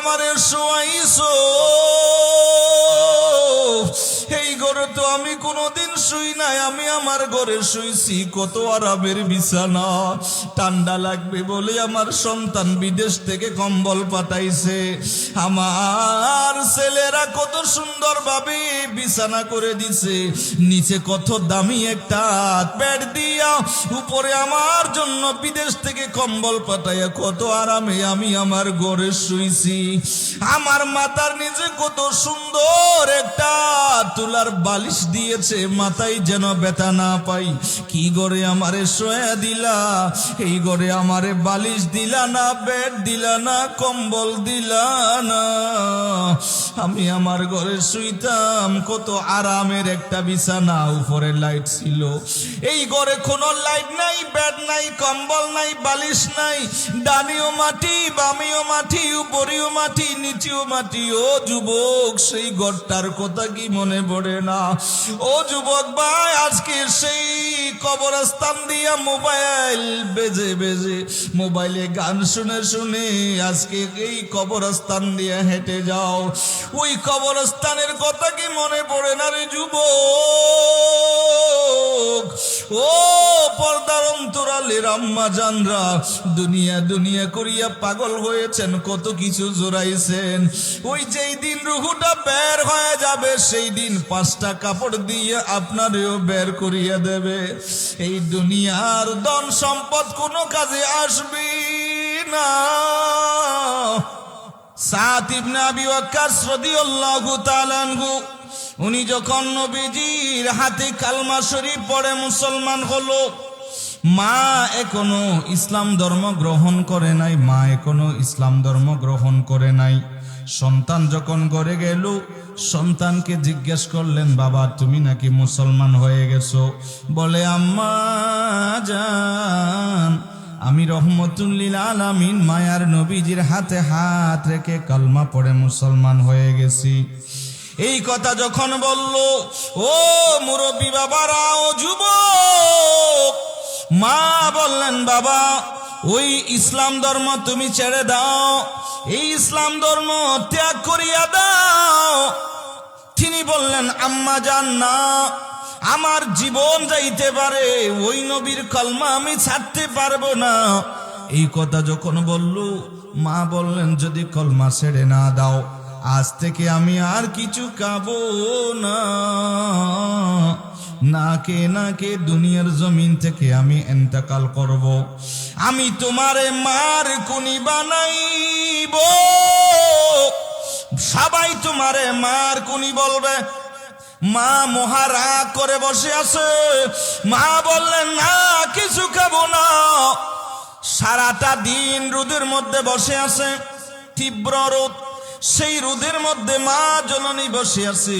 আমারে শোয়াইছো, এই ঘরে তো আমি কোনোদিন শুই নাই, আমি আমার ঘরে শুইছি কত আরামের বিছানা। ঠান্ডা লাগবে বলে আমার সন্তান বিদেশ থেকে কম্বল পাঠাইছে, আমার ছেলেরা কত সুন্দর ভাবে বিছানা করে দিছে, নিচে কত দামি একটা বেড দিয়া, উপরে আমার জন্য বিদেশ থেকে কম্বল পাঠাইয়া কত আরামে আমি আমার ঘরে শুইছি। আমার মাথার নিচে কত সুন্দর একটা তুলার বালিশ দিয়েছে, মাথায় যেন ব্যথা না পাই। কি ঘরে আমারে শোয়া দিলা, এই ঘরে আমারে বালিশ দিলা না, বেড দিলা না, কম্বল দিলা না। আমি আমার ঘরে শুইতাম কত আরামের একটা বিছানা, উপরে লাইট ছিল। এই ঘরে কোনো লাইট নাই, বেড নাই, কম্বল নাই, বালিশ নাই, ডানিও মাটি, বামিও মাটি, উপরেও মাটি, নিচেও মাটি। ও যুবক, সেই ঘরটার কথা কি মনে পড়ে না? ও যুবক ভাই, আজকে সেই কবরস্থান দিয়া মোবাইল বেজে বেজে, মোবাইলে গান শুনে শুনে আজকে এই কবরস্থান দিয়ে হেঁটে যাও। ওই কবরস্থানের কথা কি মনে পড়ে না রে যুবক? ও পর্দার অন্তরালের আম্মা জানরা, দুনিয়া দুনিয়া করিয়া পাগল হয়েছেন, কত কিছু জোড়াইছেন। ওই যেই দিন রুহুটা বের হয়ে যাবে, সেই দিন 5টা কাপড় দিয়ে আপনারেও বের করিয়া দেবে। এই দুনিয়ার ধন সম্পদ কোনো কাজে আসবে না। সাদ ইবনে আবি ওয়াক্কাস রাদিয়াল্লাহু তাআলা আনহু, উনি যখন নবীজির হাতে কালমা শরীফ পড়ে মুসলমান হলো, মা এখনো ইসলাম ধর্ম গ্রহণ করে নাই, মা এখনো ইসলাম ধর্ম গ্রহণ করে নাই। সন্তান যখন ঘরে গেল, সন্তানকে জিজ্ঞেস করলেন, বাবা তুমি নাকি মুসলমান হয়ে গেছো? বলে, আম্মা জান, আমি রহমতুল্লিল আলামিন মায়ার নবীজির হাতে হাত রেখে কালমা পড়ে মুসলমান হয়ে গেছি। এই কথা যখন বলল, ও মুরব্বী বাবারা, ও যুবক, মা বললেন, বাবা ওই ইসলাম ধর্ম তুমি ছেড়ে দাও, এই ইসলাম ধর্ম ত্যাগ করিয়া দাও। তিনি বললেন, আম্মা জান না, আমার জীবন যাইতে পারে, ওই নবীর কলমা আমি ছাড়তে পারবো না। এই কথা যখন বলল, মা বললেন, যদি কলমা ছেড়ে না দাও, আজ থেকে আমি আর কিছু খাবো না, নাকে নাকে দুনিয়ার জমিন থেকে আমি ইন্তেকাল করব। আমি তোমারে মার কুনি বানাইব, সবাই তোমারে মার কুনি বলবে। মা মহারা করে বসে আছে। মা বললেন, না কিছু খাবো না। সারাটা দিন রোদের মধ্যে বসে আছে, তীব্র রোদ, সেই রোদের মধ্যে মা জননী বসে আছে।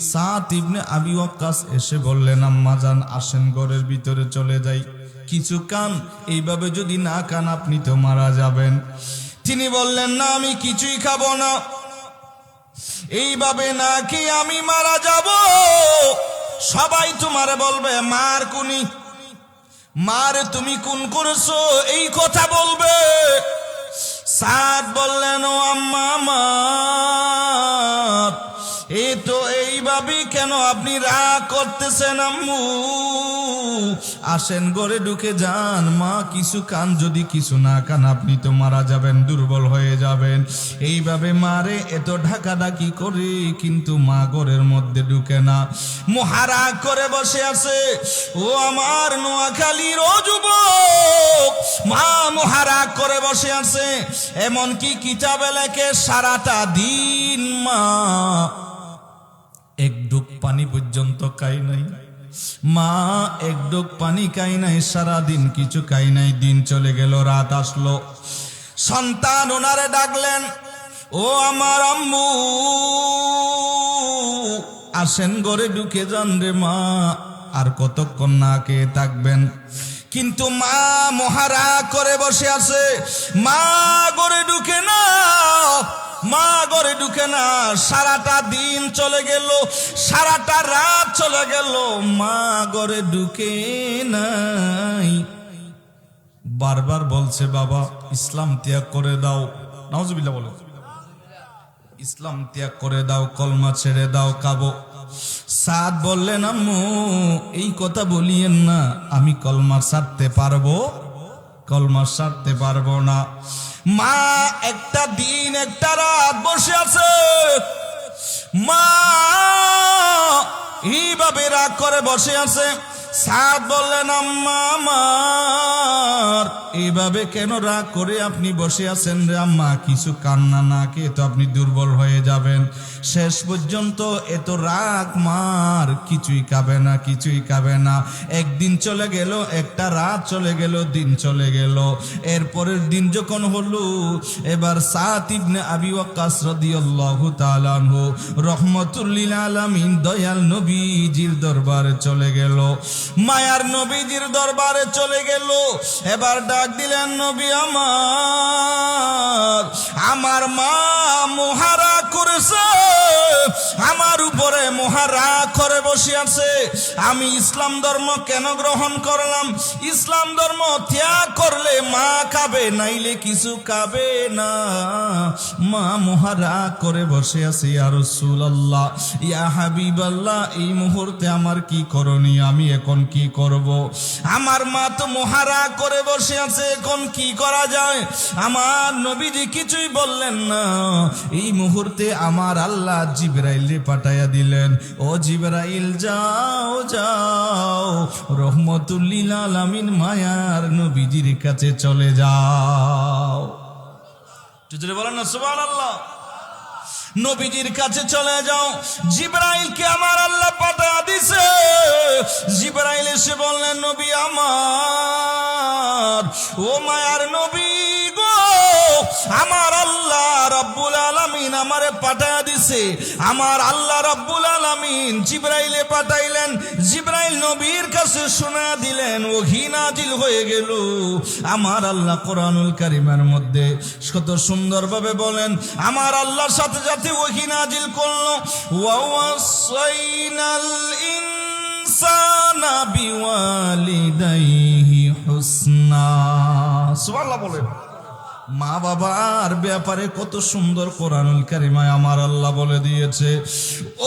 সাদ ইবনে আবি ওয়াক্কাস এসে বললেন, আম্মা জান আসেন ঘরের ভিতরে চলে যাই, কিছু খান, এইভাবে যদি না খান আপনি তো মারা যাবেন। তিনি বললেন, না আমি কিছুই খাবো না, এইভাবে না কি আমি মারা যাব। সবাই তোমারে বলবে মার কুনি, মারে তুমি খুন করেছো, এই কথা বলবে। সাদ বললেন, ও আম্মা আমার, এই তো এইভাবে কেন আপনি রাগ করতেছেন আম্মু? আসেন ঘরে ঢুকে যান, মা কিছু খান, যদি কিছু না খান আপনি তো মারা যাবেন, দুর্বল হয়ে যাবেন। এইভাবে মারে এত ঢাকাঢাকি করে, কিন্তু মা ঘরের মধ্যে ঢুকে না, মহারা করে বসে আছে। ও আমার নোয়াখালীর ও যুবক, মা মহারা করে বসে আছে। এমনকি কিতাবে লেখে, সারাটা দিন মা এক ডুব পানি পর্যন্ত খাই নাই, মা এক ডুব পানি খাই নাই, সারাদিন কিছু খাই নাই। দিন চলে গেল, রাত আসলো, সন্তান ওনারে ডাকলেন, ও আমার আম্মু আসেন ঘরে ঢুকে যান রে মা, আর কতক্ষণ না খেয়ে থাকবেন? কিন্তু মা মহারা করে বসে আছে, মা ঘরে ঢুকে না, মা ঘরে ঢুকে না। সারাটা দিন চলে গেল, সারাটা রাত চলে গেল, মা ঘরে ঢুকে নাই। বারবার বলছে, বাবা ইসলাম ত্যাগ করে দাও। নাউজুবিল্লাহ বলে, ইসলাম ত্যাগ করে দাও, কলমা ছেড়ে দাও, খাবো। সাদ বললেন, আম্মু এই কথা বলিয়েন না, আমি কলমা ছাড়তে পারবো? কলমা ছাড়তে পারবো না। মা একটা দিন একটা রাত বসে আছে, মা এইভাবে রাগ করে বসে আছে। সাদ বললেন, আম্মা আমার এইভাবে কেন রাগ করে আপনি বসে আছেন রে আম্মা? কিছু কান্না না খেয়ে তো আপনি দুর্বল হয়ে যাবেন। শেষ পর্যন্ত এত রাগ মার, কিছুই খাবে না, কিছুই খাবে না। একদিন চলে গেল, একটা রাত চলে গেল, দিন চলে গেল। এরপরের দিন যখন হলো, এবার সাদ ইবনে আবি ওয়াক্কাস রাদিয়াল্লাহু তাআলা আনহু রহমাতুল লিল আলামিন দয়াল নবীজির দরবারে চলে গেল, মায়ার নবীজির দরবারে চলে গেল। এবার ডাক দিলেন, নবী আমার মা মহারা করেছে, আমার উপরে মহারা করে বসে আছে। আমি ইসলাম ধর্ম কেন গ্রহণ করলাম? ইসলাম ধর্ম ত্যাগ করলে মা খাবে, নাইলে কিছু খাবে না। মা মহারা করে বসে আছে। ইয়া রাসূলুল্লাহ, ইয়া হাবিবাল্লাহ, এই মুহূর্তে আমার কি করণীয়? আমি এখন কি করব? আমার মা তো মহারা করে বসে আছে, এখন কি করা যায়? আমার নবীজি কিছুই বললেন না। এই মুহূর্তে আমার আল্লাহ জিবরাইলকে পাঠাইয়া দিলেন, ও জিবরাইল যাও যাও, রহমতুল লিল আলামিন মায়ার নবীজির কাছে চলে যাও। যদি বলেন না সুবহানাল্লাহ। নবীজির কাছে চলে যাও। জিবরাইলকে আমার আল্লাহ পাঠিয়ে দিয়েছে। জিবরাইল এসে বললেন, নবী আমার, ও মায়ার নবী গো, আমার আল্লাহ রাব্বুল আলামিন আমারে পাঠিয়ে দিয়েছে। আমার আল্লাহ রাব্বুল আলামিন জিবরাইলে পাঠাইলেন। জিবরাইল নবীর কাছে শোনা দিলেন, ওহী নাজিল হয়ে গেল। আমার আল্লাহ কোরআনুল কারীমের মধ্যে কত সুন্দরভাবে বলেন, আমার আল্লাহর সাথে সাথে ওহী নাজিল করলো, ওয়া ওয়াসাইনাল ইনসানা বিওয়ালিদাইহি হুসনা। সুবহানাল্লাহ বলেন। মা বাবার ব্যাপারে কত সুন্দর কোরআনুল কারীমায় আমার আল্লাহ বলে দিয়েছে।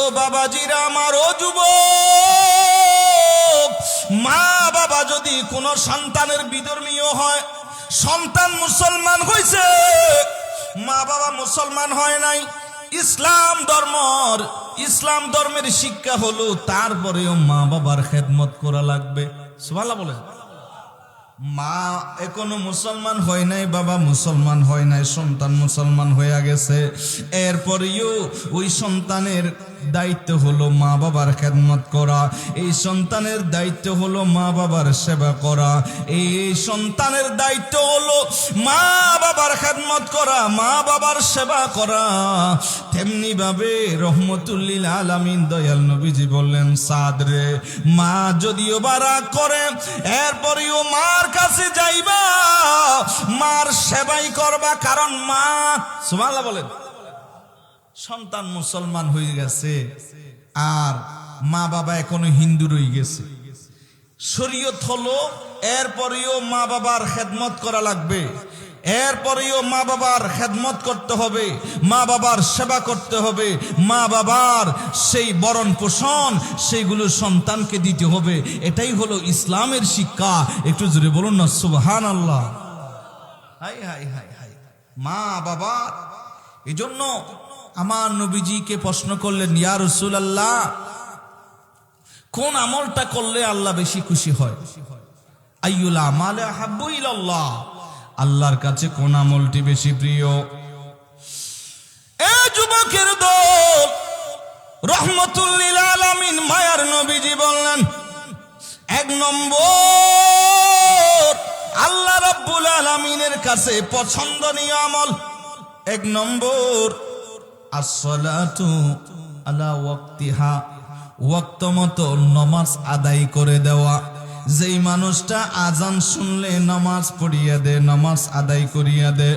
ও বাবাজিরা আমার, ও যুবক, মা বাবা যদি কোনো সন্তানের বিধর্মীয় হয়, সন্তান মুসলমান হয়েছে, মা বাবা মুসলমান হয় নাই, ইসলাম ধর্মের শিক্ষা হলো, তারপরেও মা বাবার খেদমত করা লাগবে। সুবহানাল্লাহ বলেন। মা এখনো মুসলমান হয় নাই, বাবা মুসলমান হয় নাই, সন্তান মুসলমান হয়ে গেছে, এরপরেও ওই সন্তানের দায়িত্ব হলো মা বাবার খেদমত করা। এই সন্তানের দায়িত্ব হলো মা বাবার সেবা করা। এই সন্তানের দায়িত্ব হলো মা বাবার খেদমত করা, মা বাবার সেবা করা। তেমনি ভাবে রহমতুল লিল আলামিন দয়াল নবীজি বললেন, সাদ রে, মা যদিও বা রাগ করে, এরপরেও মার কাছে যাইবা, মার সেবাই করবা, কারণ মা, সুবহানাল্লাহ বলেন, সন্তান মুসলমান হয়ে গেছে আর মা বাবা এখনো হিন্দু রয়ে গেছে। শরীয়ত হলো এরপরেও মা বাবার খেদমত করা লাগবে, এরপরেও মা বাবার খেদমত করতে হবে, মা বাবার সেবা করতে হবে, মা বাবার সেই বরণ পোষণ সেইগুলো সন্তানকে দিতে হবে। এটাই হলো ইসলামের শিক্ষা। একটু জোরে বলুন না সুবহানাল্লাহ। হাই হাই হাই হাই, মা বাবার। এই জন্য আমার নবীজিকে প্রশ্ন করলেন, ইয়া রাসূলুল্লাহ, কোন আমলটা করলে আল্লাহ বেশি খুশি হয়? আইয়ুল আমালি আহাব্বু ইলাল্লাহ, আল্লাহর কাছে কোন আমলটি বেশি প্রিয়? এ যুবকের দল, রহমতুল লিল আলামিন মায়ার নবীজি বললেন, 1 নম্বর আল্লাহ রাব্বুল আলামিনের কাছে পছন্দনীয় আমল, 1 নম্বর আসসালাতু আলা ওয়াক্তিহা, ওয়াক্ত মতো নামাজ আদায় করে দেওয়া। যেই মানুষটা আজান শুনলে নামাজ পড়িয়া দে, নামাজ আদায় করিয়া দে,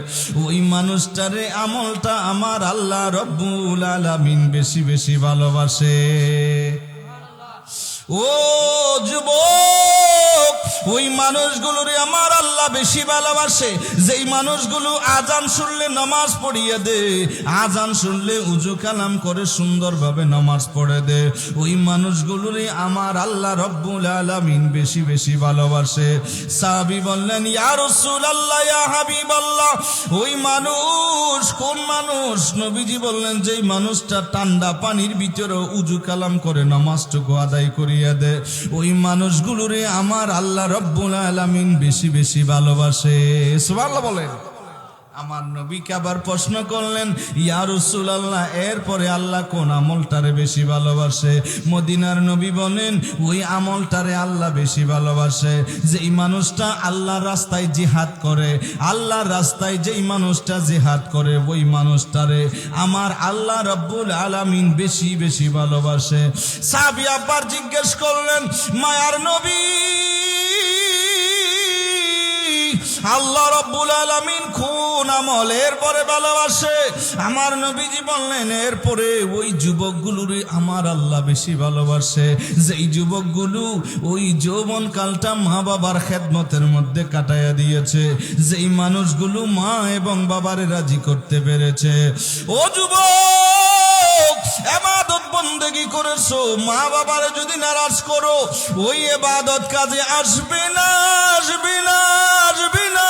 ওই মানুষটারে আমলটা আমার আল্লাহ রব্বুল আলামিন বেশি বেশি ভালোবাসে। ও যুবক, ওই মানুষগুলোরে আমার আল্লাহ বেশি ভালোবাসে যেই মানুষগুলো আজান শুনলে নামাজ পড়িয়ে দে, আজান শুনলে উজু কালাম করে সুন্দরভাবে নামাজ পড়ে দে। ওই মানুষগুলোরে আমার আল্লাহ রব্বুল আলামিন বেশি বেশি ভালোবাসে। সাহাবী বললেন, ইয়া রাসূলুল্লাহ, ইয়া হাবিবাল্লাহ, ওই মানুষ কোন মানুষ? নবীজি বললেন, যেই মানুষটা ঠান্ডা পানির ভিতরে উজু কালাম করে নামাজটুকু আদায় করিয়া দেয়, ওই মানুষগুলোরে আমার আল্লাহ রব্বুল আলামিন বেশি বেশি ভালোবাসে। সুবহানাল্লাহ বলেন। আমার নবীকে আবার প্রশ্ন করলেন, ইয়া রাসূলুল্লাহ, এরপরে আল্লাহ কোন আমলটারে বেশি ভালোবাসে? মদিনার নবী বলেন, ওই আমলটারে আল্লাহ বেশি ভালোবাসে যেই মানুষটা আল্লাহর রাস্তায় জিহাদ করে। আল্লাহর রাস্তায় যেই মানুষটা জিহাদ করে ওই মানুষটারে আমার আল্লাহ রব্বুল আলামিন বেশি বেশি ভালোবাসে। সাহাবী আবার জিজ্ঞেস করলেন, মায়ার নবী, আল্লাহ রব্বুল আলামিন কোন আমলের পরে ভালোবাসে? আমার নবীজি বললেন, এরপরে ওই যুবকগুলোরে আমার আল্লাহ বেশি ভালোবাসে যেই যুবকগুলো ওই যৌবন কালটা মা বাবার খেদমতের মধ্যে কাটাইয়া দিয়েছে, যেই মানুষগুলো মা এবং বাবারে রাজি করতে পেরেছে। ও যুবক, ইবাদত বন্দেগী করেছো, মা বাবারে যদি নারাজ করো ওই ইবাদত কাজে আসবে না, আসবে না, আসবে না।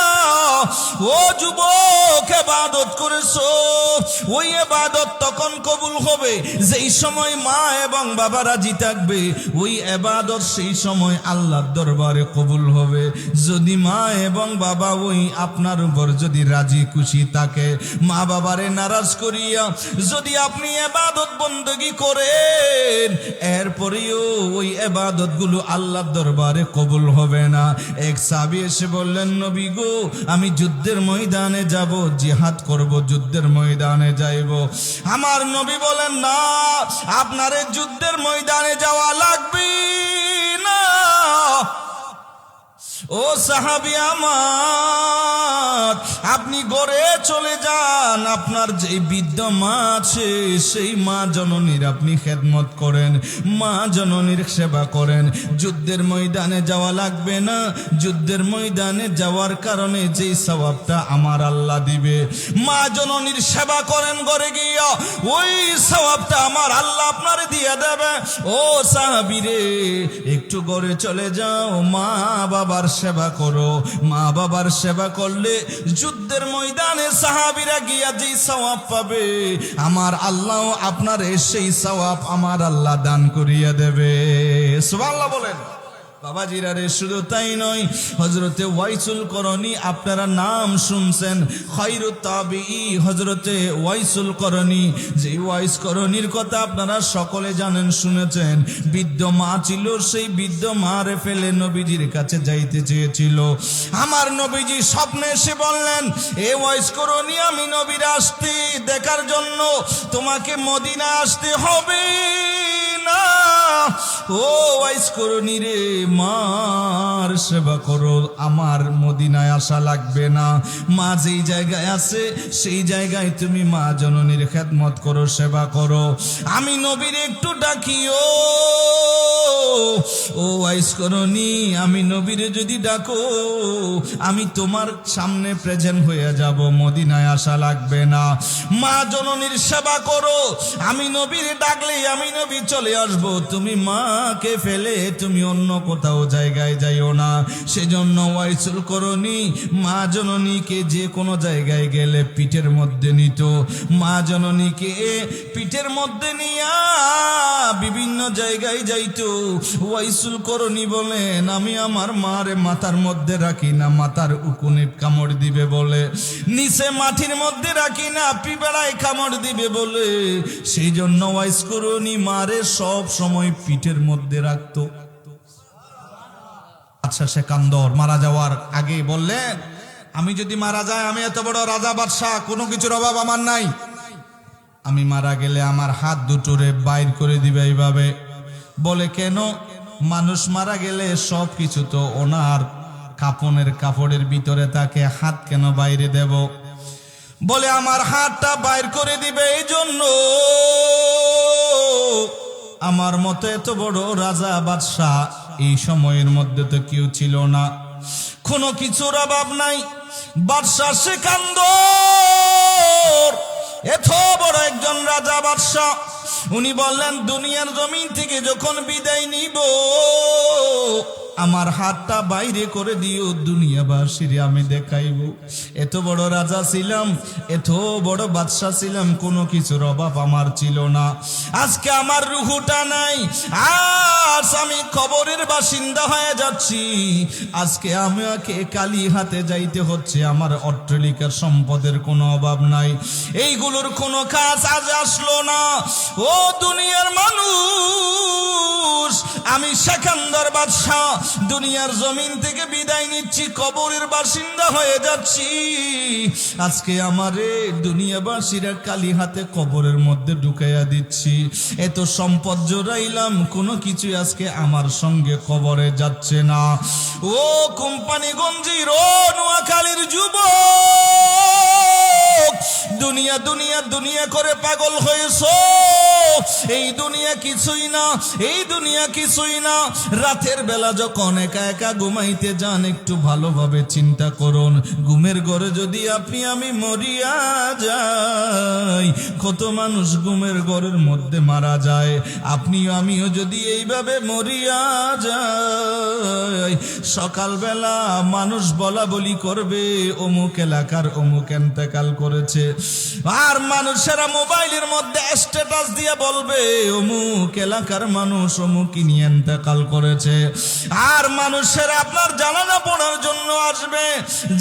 ও যুবক, ইবাদত করেছো, ওই ইবাদত তখন কবুল হবে যেই সময় মা এবং বাবা রাজি থাকবে। ওই ইবাদত সেই সময় আল্লাহর দরবারে কবুল হবে যদি মা এবং বাবা ওই আপনার উপর যদি রাজি খুশি থাকে। মা বাবারে নারাজ করিয়া যদি আপনি ইবাদত বন্দেগী করেন, এরপরেও ওই ইবাদত গুলো আল্লাহর দরবারে কবুল হবে না। এক সাহাবী এসে বললেন, নবী গো, আমি যুদ্ধের ময়দানে যাব, জিহাদ করব, যুদ্ধের ময়দানে যাইব। আমার নবী বলেন, না, আপনারে যুদ্ধের ময়দানে যাওয়া লাগবে না। ও সাহাবী আমার, আপনি ঘরে চলে যান, আপনার যে বৃদ্ধ মা আছে সেই মা জননীর আপনি খেদমত করেন, মা জননীর সেবা করেন। যুদ্ধের ময়দানে যাওয়া লাগবে না। যুদ্ধের ময়দানে যাওয়ার কারণে যেই সওয়াবটা আমার আল্লাহ দিবে, মা জননীর সেবা করেন ঘরে গিয়া, ওই সওয়াবটা আমার আল্লাহ আপনারে দিয়ে দেবে। ও সাহাবী রে, একটু ঘরে চলে যাও, মা বাবার সেবা করো। মা বাবার সেবা করলে যুদ্ধের ময়দানে সাহাবীরা গিয়া যেই সওয়াব পাবে, আমার আল্লাহ আপনার সেই সওয়াব আমার আল্লাহ দান করিয়া দেবে। সুবহানাল্লাহ বলেন। বাবাজিরা রে, শুধু তাই নয়, হযরতে ওয়াইসুল করণী, আপনারা নাম শুনছেন, খায়রুত তাবিঈ হযরতে ওয়াইসুল করণী। যে ওয়াইস করণীর কথা আপনারা সকলে জানেন, শুনেছেন। বৃদ্ধ মা ছিল, সেই বৃদ্ধ মারে ফেলে নবীজির কাছে যাইতে চেয়েছিল। আমার নবীজি স্বপ্নে এসে বললেন, এ ওয়াইস করণী, আমি নবীর আসতে দেখার জন্য তোমাকে মদিনা আসতে হবে না। ও ওয়াইস করণী রে, মার সেবা করো, আমার মদিনায় আসা লাগবে না। মা যেই জায়গায় আছে সেই জায়গায় তুমি মা জননীর খেদমত করো, সেবা করো। আমি নবীর একটু ডাকিও। ও ওয়াইস করণী, আমি নবীরে যদি ডাকো আমি তোমার সামনে প্রেজেন্ট হয়ে যাব, মদিনায় আসা লাগবে না। মা জননীর সেবা করো, আমি নবীরে ডাকলেই আমি নবী চলে আসব। তুমি মাকে ফেলে তুমি অন্য কোথাও জায়গায় যাইও না। সেজন্য ওয়াইসুল করণী মা জননীকে যে কোনো জায়গায় গেলে পিঠের মধ্যে নিত। মা জননীকে পিঠের মধ্যে নিয়া বিভিন্ন জায়গায় যাইতো। ওয়াইসুল করণী বলেন, আমি আমার মারে মাথার মধ্যে রাখি না, মাথার উকুনে কামড় দিবে বলে। নিচে মাটির মধ্যে রাখি না, পিঁপড়ায় কামড় দিবে বলে। সেই জন্য ওয়াইস করণী মারে সব সময় পিঠের মধ্যে রাখতো। আচ্ছা, সেকান্দর মারা যাওয়ার আগে বললেন, আমি যদি মারা যায়, আমি এত বড় রাজা বাদশাহ, কোনো কিছুর অভাব আমার নাই, আমি মারা গেলে আমার হাত দুটোরে বাইর করে দিবে এইভাবে। বলে, কেন? মানুষ মারা গেলে সব কিছু তো ওনার কাপড়ের ভিতরে থাকে, হাত কেন বাইরে দেব? বলে, আমার হাতটা বাইর করে দিবে এই জন্য আমার মতো এত বড় রাজা বাদশাহ এই সময়ের মধ্যে তো কেউ ছিল না, কোনো কিছুর অভাব নাই। বাদশাহ সিকান্দর এত বড় একজন রাজা বাদশাহ, উনি বললেন দুনিয়ার জমিন থেকে যখন বিদায় নিব আমার হাতটা বাইরে করে দিও, দুনিয়াবাসীর আমি দেখাইব। এত বড় রাজা ছিলাম, এত বড় বাদশাহ ছিলাম, কোনো কিছুর অভাব আমার ছিল না। আজকে আমার রুহুটা নাই, আজ আমি কবরের বাসিন্দা হয়ে যাচ্ছি। আজকে আমাকে কালি হাতে যাইতে হচ্ছে। আমার অট্টালিকার সম্পদের কোনো অভাব নাই, এইগুলোর কোনো কাজ আজ আসলো না। ও দুনিয়ার মানুষ, আমি সিকান্দর বাদশাহ দুনিয়ার জমিন থেকে বিদায় নিচ্ছি, কবরের বাসিন্দা হয়ে যাচ্ছি। আজকে আমারে দুনিয়াবাসীরা কালি হাতে কবরের মধ্যে ঢুকাইয়া দিচ্ছি। এত সম্পদ জোড়াইলাম, কোনো কিছু আজকে আমার সঙ্গে কবরে যাচ্ছে না। ও কোম্পানিগঞ্জের, ও নোয়াখালীর যুবক, দুনিয়া দুনিয়া দুনিয়া করে পাগল হয়েছো। এই দুনিয়া কিছুই না, এই দুনিয়া কিছুই না। রাতের বেলা যখন একা একা ঘুমাইতে যান, একটু ভালোভাবে চিন্তা করুন, ঘুমের ঘরে যদি আপনি আমি মরিয়া যাই, কত মানুষ ঘুমের ঘরের মধ্যে মারা যায়। আপনিও আমিও যদি এইভাবে মরিয়া যাই, সকালবেলা মানুষ বলা বলি করবে অমুক এলাকার অমুক এন্তেকাল করেছে, আর মানুষেরা মোবাইলের মধ্যে স্ট্যাটাস দিয়ে বলবে অমুক এলাকার মানুষ অমুকই নিয়ে ইন্তেকাল করেছে। আর মানুষেরা আপনার জানাজা পড়ার জন্য আসবে,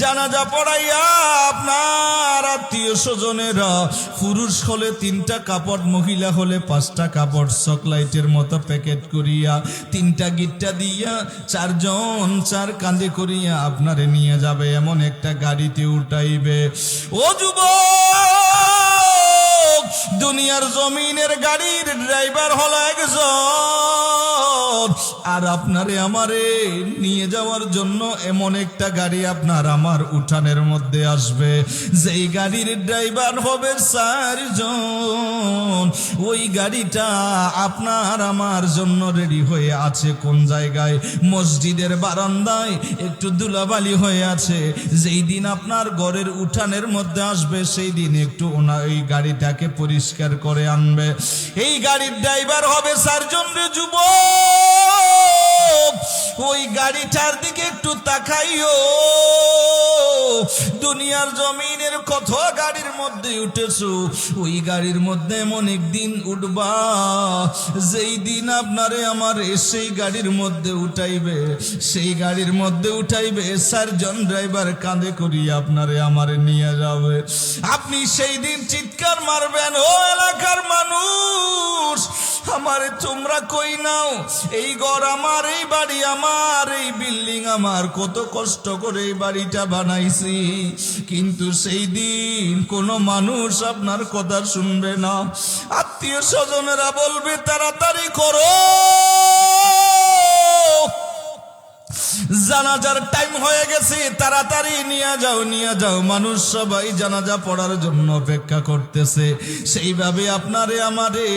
জানাজা পড়াইয়া আপনার আত্মীয় স্বজনেরা, পুরুষ হলে 3টা কাপড়, মহিলা হলে 5টা কাপড় চকলেটের মতো প্যাকেট করিয়া 3টা গিট্টা দিয়া 4 জন 4 কাঁধে করিয়া আপনারে নিয়ে যাবে, এমন একটা গাড়িতে উঠাইবে। ও যুবক, দুনিয়ার জমিনের গাড়ির ড্রাইভার হলো একজন, আর আপনারে আমারে নিয়ে যাওয়ার জন্য এমন একটা গাড়ি আপনার আমার উঠানের মধ্যে আসবে, যেই গাড়ির ড্রাইভার হবে 4 জন। ওই গাড়িটা আপনার আমার জন্য রেডি হয়ে আছে কোন জায়গায়? মসজিদের বারান্দায় একটু ধুলাবালি হয়ে আছে। যেই দিন আপনার ঘরের উঠানের মধ্যে আসবে, সেই দিন একটু ওই গাড়িটাকে পরিষ্কার করে আনবে। এই গাড়ির ড্রাইভার হবে 4 জন রে যুবক। ওই গাড়িটার দিকে একটু তাকাইও। দুনিয়ার জমিনের কত গাড়ির মধ্যে উঠেছো, ওই গাড়ির মধ্যে এমন একদিন উঠবা, যেই দিন আপনারে আমার সেই গাড়ির মধ্যে উঠাইবে, সেই গাড়ির মধ্যে উঠাইবে 4 জন ড্রাইভার কাঁধে করিয়া আপনারে আমারে নিয়ে যাবে। আপনি সেই দিন চিৎকার মারবেন, ও এলাকার মানুষ, আমারে তোমরা কই নাও? এই ঘর আমার, এই বাড়ি আমার, এই বিল্ডিং আমার, কত কষ্ট করে এই বাড়িটা বানাইছি, কিন্তু সেই দিন কোনো মানুষ আপনার কথা শুনবে না। আত্মীয় স্বজনেরা বলবে তাড়াতাড়ি করো, জানাজার টাইম হয়ে গেছে, তাড়াতাড়ি নিয়ে যাও নিয়ে যাও। মানুষ সবাই জানাজা পড়ার জন্য অপেক্ষা করতেছে। সেইভাবে আপনারে আমারে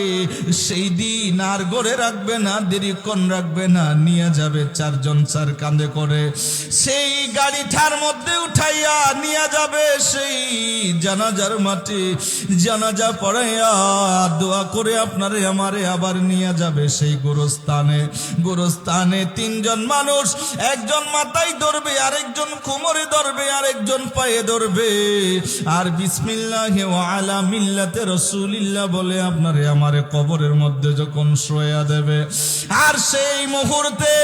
সেই দিন আর গড়ে রাখবে না, দেরিক্ষণ রাখবে না, নিয়ে যাবে 4 জন 4 কাঁধে করে, সেই গাড়িটার মধ্যে উঠাইয়া নিয়ে যাবে সেই জানাজার মাঠে। জানাজা পড়াইয়া দোয়া করে আপনারে আমারে আবার নিয়ে যাবে সেই গোরস্থানে। গোরস্থানে 3 জন মানুষ, একজন মাথায় ধরবে, আরেকজন কোমরে ধরবে, আরেকজন পায়ে ধরবে, আর বিসমিল্লাহি ওয়া আলা মিল্লাতে রাসূলিল্লাহ বলে আপনারে আমারে কবরের মধ্যে যখন শোয়া দেবে, আর সেই মুহূর্তে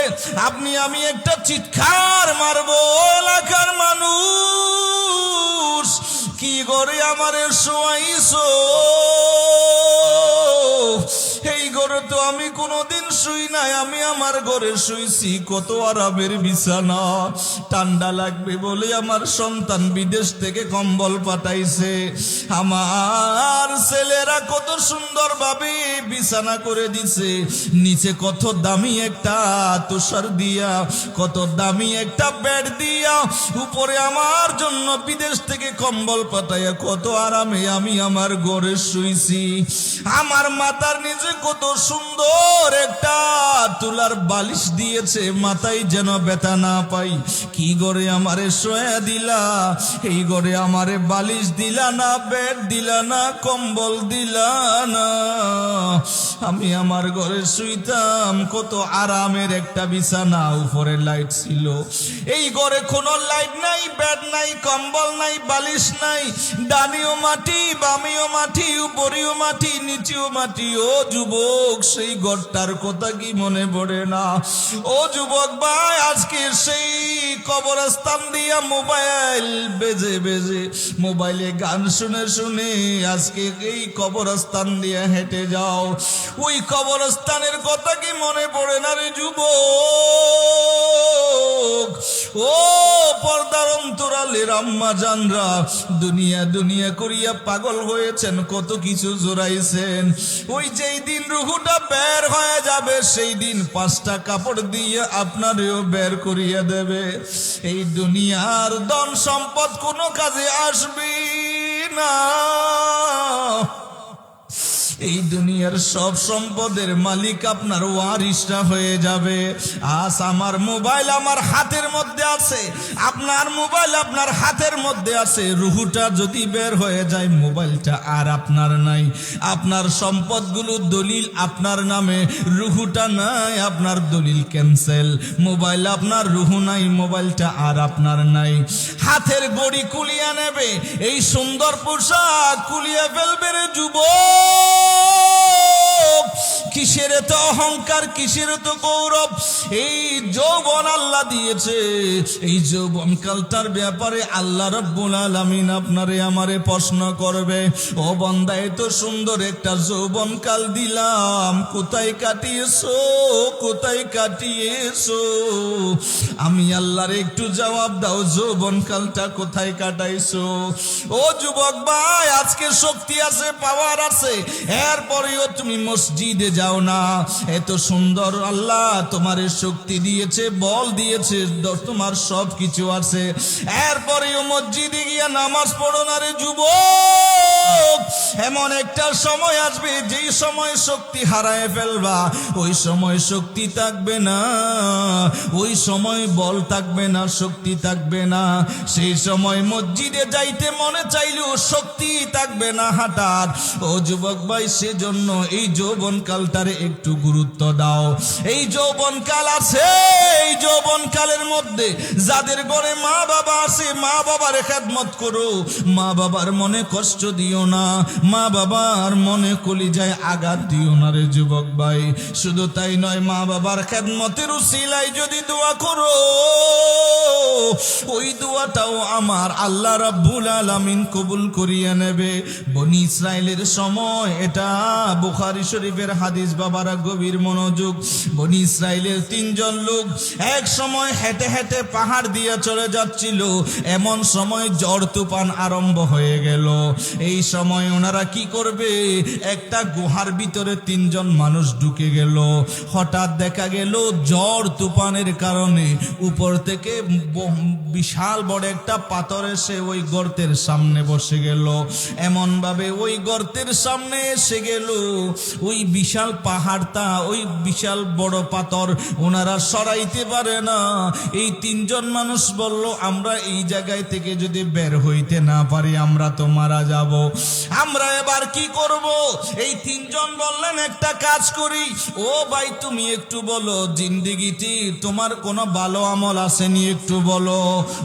আপনি আমি একটা চিৎকার মারবো, এলাকার মানুষ কি করে আমারে শোয়াইছো? এই ঘরে তো আমি কোনোদিন শুই নাই, আমি আমার ঘরে শুইছি, কত আরামের বিছানা। ঠান্ডা লাগবে বলে আমার সন্তান বিদেশ থেকে কম্বল পাঠাইছে, আমার ছেলেরা কত সুন্দর ভাবে বিছানা করে দিছে, নিচে কত দামি একটা তুষার দিয়া, কত দামি একটা বেড দিয়া, উপরে আমার জন্য বিদেশ থেকে কম্বল পাতাইয়া কত আরামে আমি আমার ঘরে শুইছি। আমার মাথার নিচে কত সুন্দর একটা তুলার বালিশ দিয়েছে, মাথায় যেন ব্যথা না পাই। কি ঘরে আমারে শোয়া দিলা, এই ঘরে আমারে বালিশ দিলা না, বেড দিলা না, কম্বল দিলা না। আমি আমার ঘরে শুইতাম, কত আরামের একটা বিছানা, উপরে লাইট ছিল। এই ঘরে কোনো লাইট নাই, বেড নাই, কম্বল নাই, বালিশ নাই, ডানিও মাটি, বামিও মাটি, উপরেও মাটি, নিচেও মাটি। ও যুবক, সেই ঘরটার কথা কি মনে পড়ে না? ও যুবক ভাই, আজকে সেই কবরস্থান দিয়া মোবাইল বেজে বেজে, মোবাইলে গান শুনে শুনে আজকে এই কবরস্থান দিয়ে হেঁটে যাও। ওই কবরস্থানের কথা কি মনে পড়ে না রে যুবক? ও পর্দার অন্তরালের আম্মা জানরা, দুনিয়া দুনিয়া করিয়া পাগল হয়েছেন, কত কিছু জোড়াইছেন। ওই যেই দিন রুহুটা বের হয়ে যাবে, সেই দিন 5টা কাপড় দিয়ে আপনারেও বের করিয়া দেবে। এই দুনিয়ার ধন সম্পদ কোনো কাজে আসবে না। এই দুনিয়ার সব সম্পদের মালিক আপনার ওয়ারিসরা হয়ে যাবে। আজ আমার মোবাইল আমার হাতের মধ্যে আছে, আপনার মোবাইল আপনার হাতের মধ্যে আছে। রুহুটা যদি বের হয়ে যায়, মোবাইলটা আর আপনার নাই। আপনার সম্পদগুলো দলিল আপনার নামে, রুহুটা নাই, আপনার দলিল ক্যান্সেল। মোবাইল আপনার, রুহু নাই, মোবাইলটা আর আপনার নাই। হাতের গড়ি কুলিয়া নেবে, এই সুন্দর পোশাক কুলিয়া ফেলবে রে যুবক। কিসের তো অহংকার, কিসের তো গৌরব? এই যৌবন আল্লাহ দিয়েছে, এই যৌবন কালটার ব্যাপারে আল্লাহ রাব্বুল আলামিন আপনারে আমারে প্রশ্ন করবে। ও বান্দা, এত সুন্দর একটা যৌবন কাল দিলাম, কোথায় কাটিয়েছো, কোথায় কাটিয়েছো? আমি আল্লাহর একটু জবাব দাও, যৌবন কালটা কোথায় কাটাইছো? ও যুবক ভাই, আজকে শক্তি আছে, পাওয়ার আছে, এরপরেও তুমি মসজিদে যাও না। এত সুন্দর আল্লাহ তোমারে শক্তি দিয়েছে, বল দিয়েছে, তোমার সব কিছু আছে, এরপরেও মসজিদে গিয়া নামাজ পড়ো না রে যুবক। এমন একটা সময় আসবে, যেই সময় শক্তি হারায় ফেলবা, ওই সময় শক্তি থাকবে না, ওই সময় বল থাকবে না, শক্তি থাকবে না। সেই সময় মসজিদে যাইতে মনে চাইলেও শক্তি থাকবে না হাঁটার। ও যুবক ভাই, সেজন্য এই যৌবন কালটারে একটু গুরুত্ব দাও। এই যৌবন কাল আছে, এই যৌবন কালের মধ্যে যাদের ঘরে মা বাবা আছে, মা বাবার খেদমত করো। মা বাবার মনে কষ্ট দিও না, মা বাবার মনে কলিজায় আঘাত দিও না রে যুবক ভাই। শুধু তাই নয়, মা বাবার খেদমতের উসিলায় যদি দোয়া করো, ওই দোয়াটাও আমার আল্লাহ রাব্বুল আলামিন কবুল করিয়া নেবে। বনি ইসরাইলের সময়, এটা বুখারী শরীফের হাদিস, বাবারা গভীর মনোযোগ। বনি ইসরাইলের 3 জন লোক এক সময় হেঁটে হেঁটে পাহাড় দিয়ে চলে যাচ্ছিল। এমন সময় ঝড় তুফান আরম্ভ হয়ে গেল। এই সময় ওনারা কি করবে? একটা গুহার ভিতরে 3 জন মানুষ ঢুকে গেল। হঠাৎ দেখা গেল ঝড় তুফানের কারণে উপর থেকে বিশাল বড় একটা পাথর এসে ওই গর্তের সামনে বসে গেল। এমন ভাবে ওই গর্তের সামনে এসে গেল, ওই বিশাল পাহাড়টা, ওই বিশাল বড় পাথর ওনারা সরাইতে পারে না। এই 3 জন মানুষ বলল, আমরা এই জায়গায় থেকে যদি বের হইতে না পারি, আমরা তো মারা যাব। আমরা এবার কি করব? এই 3 জন বললেন, একটা কাজ করি। ও ভাই, তুমি একটু বলো, জিন্দেগিতে তোমার কোনো ভালো আমল আসেনি, একটু বলো।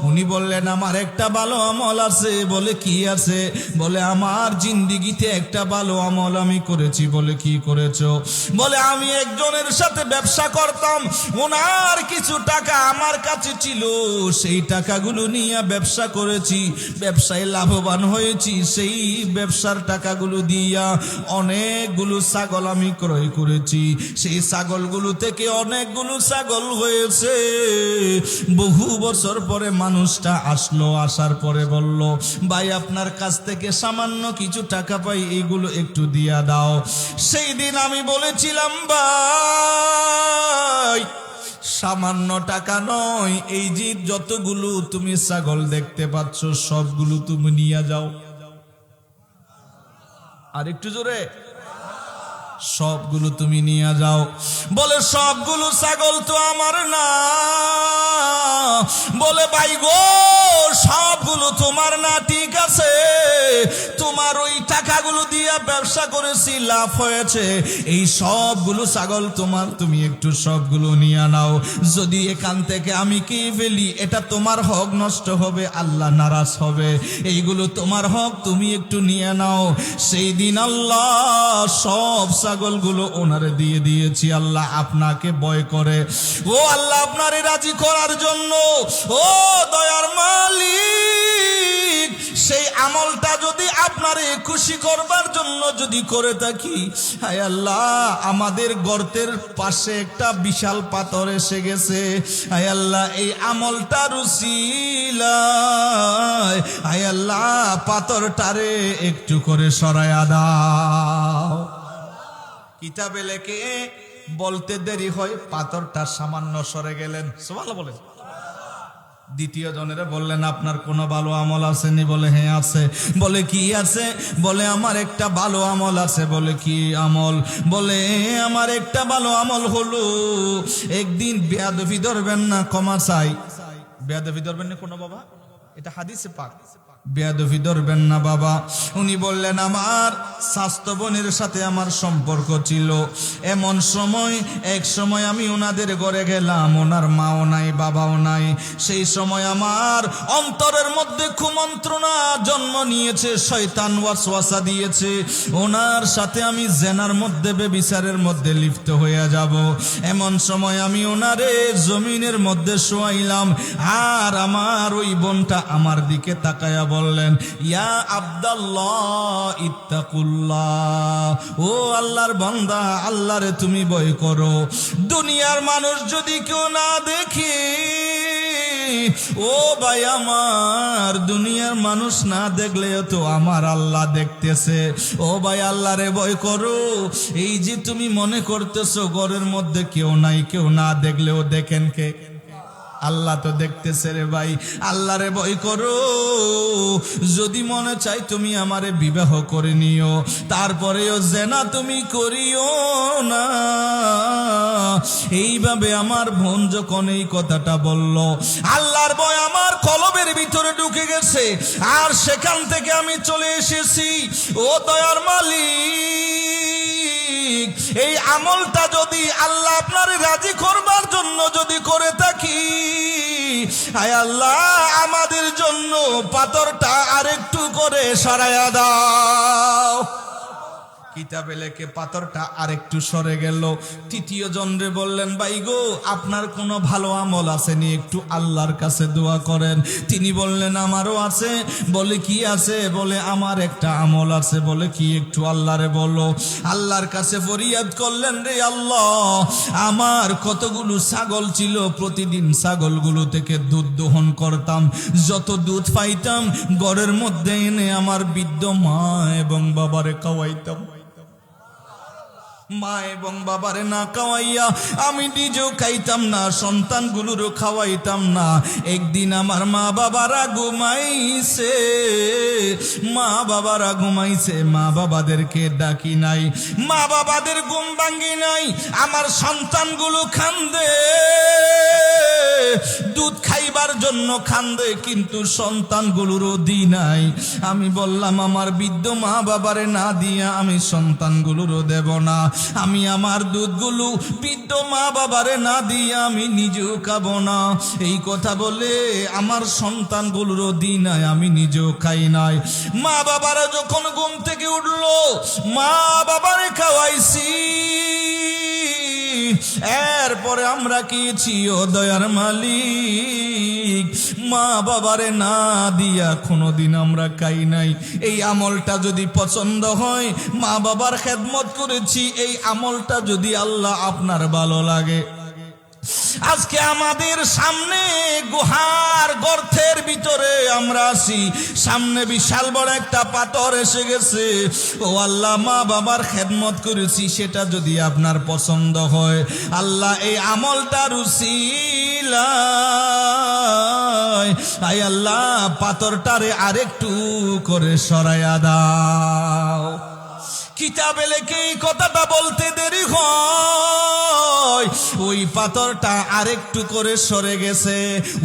উনি বললেন, আমার একটা ভালো আমল আছে। বলে, কি আছে? বলে, আমার জিন্দেগিতে একটা ভালো আমল আমি করেছি। বলে, কি করেছো? বলে, আমি একজনের সাথে ব্যবসা করতাম, ওনার কিছু টাকা আমার কাছে ছিল, সেই টাকাগুলো নিয়ে ব্যবসা করেছি, ব্যবসায় লাভবান হয়েছি। সেই ব্যবসার টাকাগুলো দিয়া অনেকগুলো ছাগল আমি ক্রয় করেছি। সেই ছাগলগুলো থেকে অনেকগুলো ছাগল হয়েছে। বহু বছর পরে মানুষটা আসলো, আসার পরে বলল, ভাই, আপনার কাছ থেকে সামান্য কিছু টাকা পাই, এইগুলো একটু দিয়া দাও। সেই দিন আমি বলেছিলাম, ভাই, সামান্য টাকা নয়, এই যে যতগুলো তুমি ছাগল দেখতে পাচ্ছ সবগুলো তুমি নিয়ে যাও। আর একটু জোরে, সবগুলো তুমি নিয়ে যাও। বলে সবগুলো ছাগল তো আমার না। বলে ভাই গো, সবগুলো তোমার না, ঠিক আছে, তোমার ওই টাকাগুলো দিয়ে ব্যবসা করেছি, লাভ হয়েছে, এই সবগুলো ছাগল তোমার, তুমি একটু সবগুলো নিয়ে নাও। যদি এখান থেকে আমি কি ফেলি, এটা তোমার হক নষ্ট হবে, আল্লাহ নারাজ হবে, এইগুলো তোমার হক, তুমি একটু নিয়ে নাও। সেই দিন আল্লাহ সব ছাগলগুলো ওনারে দিয়ে দিয়েছি। আল্লাহ আপনাকে ভয় করে, ও আল্লাহ আপনারে রাজি করার জন্য, ও দয়ার মালিক, সেই আমলটা যদি আপনারে খুশি করবার জন্য যদি করে থাকি, হায় আল্লাহ আমাদের গর্তের পাশে একটা বিশাল পাথর এসে গেছে, হায় আল্লাহ এই আমলটার উসিলায় হায় আল্লাহ পাথরটারে একটু করে সরায়া দাও। কিতাবে লেখে বলতে দেরি হয়, পাথরটা সামান্য সরে গেলেন। সুবহানাল্লাহ বলেন। দ্বিতীয় জনেরা বললেন আপনার কোনো ভালো আমল আসেনি? বলে হ্যাঁ আছে। বলে কি আছে? বলে আমার একটা ভালো আমল আছে। বলে কি আমল? বলে আমার একটা ভালো আমল হলো, একদিন বেয়াদবি ধরবেন না, ক্ষমা চাই। বেয়াদবি ধরবেন না কোনো বাবা, এটা হাদিসে পাক, বেয়াদবি ধরবেন না বাবা। উনি বললেন আমার স্বাস্থ্য বোনের সাথে আমার সম্পর্ক ছিল, এমন সময় এক সময় আমি ওনাদের ঘরে গেলাম, ওনার মাও নাই বাবাও নাই, সেই সময় আমার অন্তরের মধ্যে কুমন্ত্রণা জন্ম নিয়েছে, শয়তান ওয়াসওয়াসা দিয়েছে, ওনার সাথে আমি জেনার মধ্যে, বেবিচারের মধ্যে লিপ্ত হয়ে যাব। এমন সময় আমি ওনারে জমিনের মধ্যে শোয়াইলাম, আর আমার ওই বোনটা আমার দিকে তাকায়া বললেন, ইয়া আব্দাল্লাহ ইত্তাকুল্লাহ, ও আল্লাহর বান্দা, আল্লাহরে তুমি ভয় করো। দুনিয়ার মানুষ যদি কেউ না দেখে, ও ভাই আমার, দুনিয়ার মানুষ না দেখলেও তো আমার আল্লাহ দেখতেছে। ও ভাই আল্লাহরে ভয় করো। এই যে তুমি মনে করতেছো ঘরের মধ্যে কেউ নাই, কেউ না দেখলেও দেখেন কে? আল্লাহ তো দেখতেছে রে ভাই। আল্লাহরে ভয় করো। যদি মনে চাই তুমি আমারে বিবাহ করে নিও, তারপরেও জেনা তুমি করিও না। এইভাবে আমার বোন যখন এই কথাটা বলল, আল্লাহর ভয় আমার কলবের ভিতরে ঢুকে গেছে, আর সেখান থেকে আমি চলে এসেছি। ও দয়ার মালিক, এই আমলটা যদি আল্লাহ আপনার রাজি করবার জন্য যদি করে থাকি, হায় আল্লাহ আমাদের জন্য পাথরটা আরেকটু করে সরাইয়া দাও। কিতাবে লেখে পাথরটা আরেকটু সরে গেল। তৃতীয় জনরে বললেন, ভাই গো আপনার কোনো ভালো আমল আসেনি, একটু আল্লাহর কাছে দোয়া করেন। তিনি বললেন আমারও আছে। বলে কি আছে? বলে আমার একটা আমল আছে। বলে কি? একটু আল্লাহরে বলো। আল্লাহর কাছে ফরিয়াদ করলেন, রে আল্লাহ, আমার কতগুলো ছাগল ছিল, প্রতিদিন ছাগলগুলো থেকে দুধ দহন করতাম, যত দুধ পাইতাম ঘরের মধ্যে এনে আমার বৃদ্ধ মা এবং বাবারে খাওয়াইতাম। মা এবং বাবারে না খাওয়াইয়া আমি নিজেও খাইতাম না, সন্তানগুলোরও খাওয়াইতাম না। একদিন আমার মা বাবারা ঘুমাইছে, মা বাবারা ঘুমাইছে, মা বাবাদেরকে ডাকি নাই, মা বাবাদের ঘুম ভাঙ্গি নাই। আমার সন্তানগুলো কান্দে, দুধ খাইবার জন্য কান্দে, কিন্তু সন্তানগুলোরও দি নাই। আমি বললাম আমার বৃদ্ধ মা বাবারে না দিয়া আমি সন্তানগুলোরও দেব না। আমি আমার দুধগুলো বৃদ্ধ মা বাবারে না দিয়া আমি নিজেও খাবো না। এই কথা বলে আমার সন্তানগুলোরও দি নাই, আমি নিজেও খাই নাই। মা বাবারা যখন ঘুম থেকে উঠলো, মা বাবারে খাওয়াইছি, এরপরে আমরা খেয়েছি। ও দয়ার মালিক, মা বাবারে না দিয়া কোনোদিন আমরা খাই নাই। এই আমলটা যদি পছন্দ হয়, মা বাবার খেদমত করেছি, এই আমলটা যদি আল্লাহ আপনার ভালো লাগে, আজকে আমাদের সামনে গুহার গর্তের ভিতরে আমরা আছি, সামনে বিশাল বড় একটা পাথর এসে গেছে। ও আল্লাহ, মা বাবার খেদমত করেছি, সেটা যদি আপনার পছন্দ হয় আল্লাহ এই আমলটার উসিলায় আয় আল্লাহ পাথরটারে আরেকটু করে সরাইয়া দাও। কিতাবে লেখে এই কথাটা বলতে দেরি হয়, ওই পাথরটা আরেকটু করে সরে গেছে।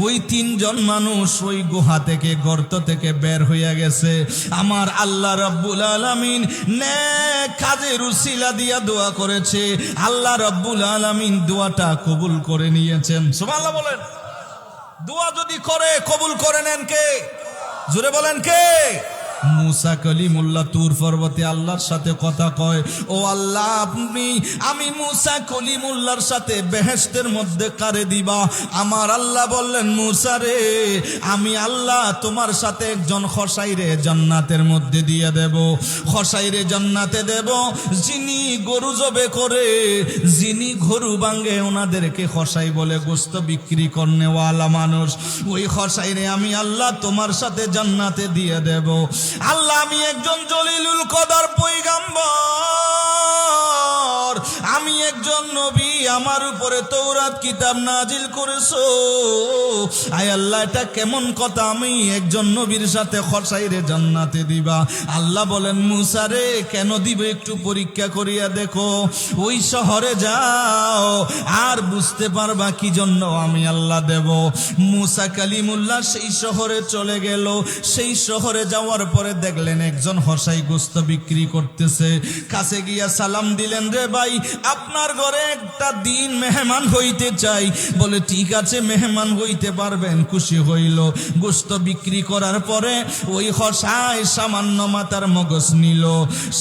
ওই তিনজন মানুষ ওই গুহা থেকে, গর্ত থেকে বের হইয়া গেছে। আমার আল্লাহ রাব্বুল আলামিন নেক কাজের উসিলা দিয়া দোয়া করেছে, আল্লাহ রাব্বুল আলামিন দোয়াটা কবুল করে নিয়েছেন। সুবহানাল্লাহ বলেন। দোয়া যদি করে কবুল করে নেন কে? জোরে বলেন কে? মুসা কলিমুল্লাহ তুর পর্বতে আল্লাহর সাথে কথা কয়, ও আল্লাহ আমি মুসা কলিমুল্লাহর সাথে বেহেশতের মধ্যে কারে দিবা? আমার আল্লাহ বললেন, মুসা রে, আমি আল্লাহ তোমার সাথে একজন খসাইরে জান্নাতের মধ্যে দিয়ে দেব। খসাইরে জান্নাতে দেব যিনি গরু জবে করে, যিনি গরু ভাঙ্গে, ওনাদেরকে খসাই বলে, গোস্ত বিক্রি করনেওয়ালা মানুষ। ওই খসাইরে আমি আল্লাহ তোমার সাথে জান্নাতে দিয়ে দেব। আল্লাহ, আমি একজন জলিলুল কদর পয়গম্বর, আমি একজন নবী, আমার উপরে তৌরাত কিতাব নাজিল করেছো। আয় আল্লাহ, এটা কেমন কথা, আমি একজন নবীর সাথে খসাইরে জান্নাতে দিবা? আল্লাহ বলেন, মুসা রে, কেন দিবে একটু পরীক্ষা করিয়া দেখো। ওই শহরে যাও, আর বুঝতে পারবা কি জন্য আমি আল্লাহ দেব। মুসা কালিমুল্লাহ সেই শহরে চলে গেল। সেই শহরে যাওয়ার পরে দেখলেন একজন হসাই গোস্ত বিক্রি করতেছে। কাছে গিয়া সালাম দিলেন, রে ভাই, আপনার ঘরে একটা দিন মেহমান হইতে চাই। বলে, ঠিক আছে, মেহমান হইতে পারবেন। খুশি হইল। গোস্ত বিক্রি করার পরে ওই হসাই সামান্য মাথার মগজ নিল,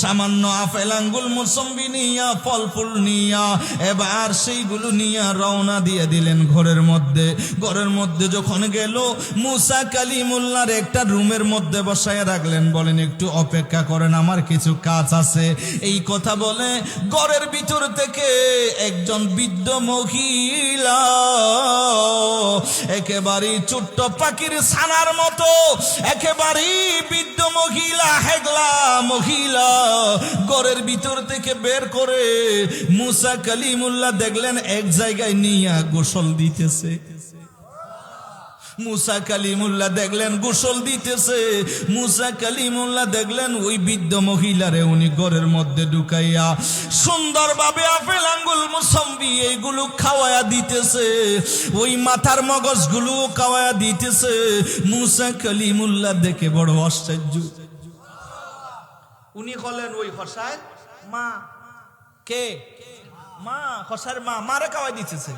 সামান্য আপেল আঙ্গুল মুসম্বি নিয়া, ফল ফুল নিয়া, এবার সেইগুলো নিয়া রওনা দিয়ে দিলেন ঘরের মধ্যে। ঘরের মধ্যে যখন গেল, মুসা কালিমুল্লাহর একটা রুমের মধ্যে বসায় রাখলেন। বলেন, একটু অপেক্ষা করেন, আমার কিছু কাজ আছে। এই কথা বলে ঘরের ভিতর থেকে একজন বৃদ্ধ মহিলা, একেবারে ছোট্ট পাখির ছানার মতো, একেবারে বৃদ্ধ মহিলা, হেগলা মহিলা, ঘরের ভিতর থেকে বের করে মুসা কালিমুল্লাহ দেখলেন এক জায়গায় নিয়ে গোসল দিতেছে। মুসা কালিমুল্লাহ দেখলেন গোসল দিতেছে। মুসা কালিমুল্লাহ দেখলেন ওই বৃদ্ধ মহিলারে উনি ঘরের মধ্যে ঢুকাইয়া সুন্দরভাবে আপেল আঙ্গুল মুসম্বি এইগুলো খাওয়ায়া দিতেছে, ওই মাথার মগজগুলো খাওয়ায়া দিতেছে। মুসা কালিমুল্লাহ দেখে বড় আশ্চর্য। উনি হলেন ওই হসায় মা। কে? মা, হসার মা, মারে খাওয়াই দিতেছে।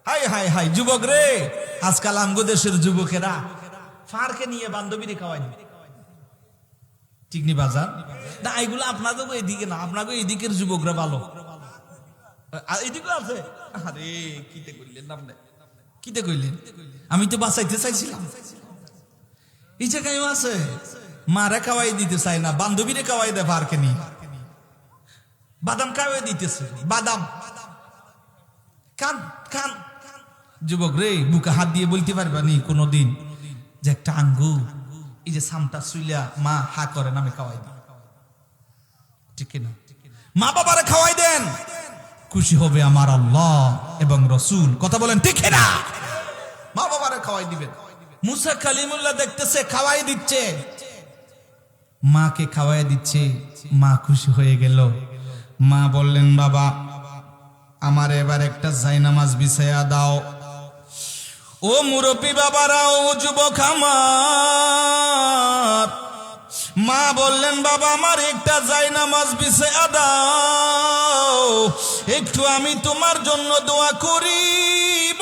হাই হাই হাই, যুবক রে, আজকাল আমগো দেশের যুবকেরা ফারকে নিয়ে বান্ধবীরে খাওয়াই দিবে, ঠিক নি বাজার না? এগুলো আপনাদের এদিকে না, আপনাদের এদিকের যুবকরা ভালো। এদিকে আছে। আরে কিতে কইলেন আপনি, কিতে কইলেন? আমি তো বাঁচাইতে চাইছিলাম। এই জায়গায় আছে, মারে খাওয়াই দিতে চাই না, বান্ধবীরে খাওয়াই দেয় ফারকে নিয়ে। বাদাম খাওয়াই দিতেছে, বাদাম। কান কান যুবক রে, বুকে হাত দিয়ে বলতে পারবা নি কোনদিন যে একটা আঙ্গুর এই যে সামটা সুইলা মা হা করেন, আমি খাওয়াই দিই, ঠিক না? মা বাবারে খাওয়াই দেন, খুশি হবে আমার আল্লাহ এবং রসুল। কথা বলেন ঠিক না? মা বাবারে খাওয়াই দিবেন। মুসা কালিমুল্লাহ দেখতেছে খাওয়াই দিচ্ছে, মাকে খাওয়াই দিচ্ছে। মা খুশি হয়ে গেল। মা বললেন, বাবা আমার এবার একটা জায়নামাজ বিছায়া দাও। ও মুরব্বী বাবারা, ও যুবক আমার, মা বললেন, বাবা আমার একটা জায়নামাজ বিছায়া দাও, একটু আমি তোমার জন্য দোয়া করিব।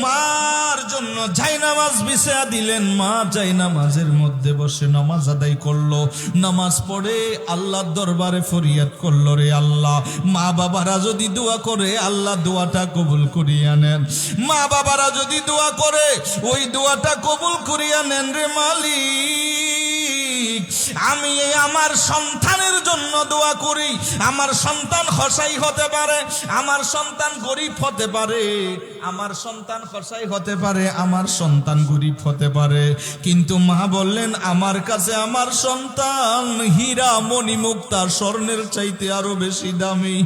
মার জন্য জায়নামাজ বিছায়া দিলেন। মা জায়নামাজের মধ্যে বসে নামাজ আদায় করলো। নামাজ পড়ে আল্লাহর দরবারে ফরিয়াদ করলো, রে আল্লাহ, মা বাবারা যদি দোয়া করে আল্লাহ দোয়াটা কবুল করিয়া নেন। মা বাবারা যদি দোয়া করে ওই দোয়াটা কবুল করিয়া নেন রে মালিক। আমি এই আমার সন্তানের জন্য দোয়া করি। আমার সন্তান কসাই হতে পারে, আমার সন্তান গরিব হতে পারে, আমার সন্তান কসাই হতে পারে, আমার সন্তান গরিব হতে পারে, কিন্তু মা বললেন আমার কাছে আমার সন্তান হীরা মণি মুক্তা স্বর্ণের চাইতে আরো বেশি দামি।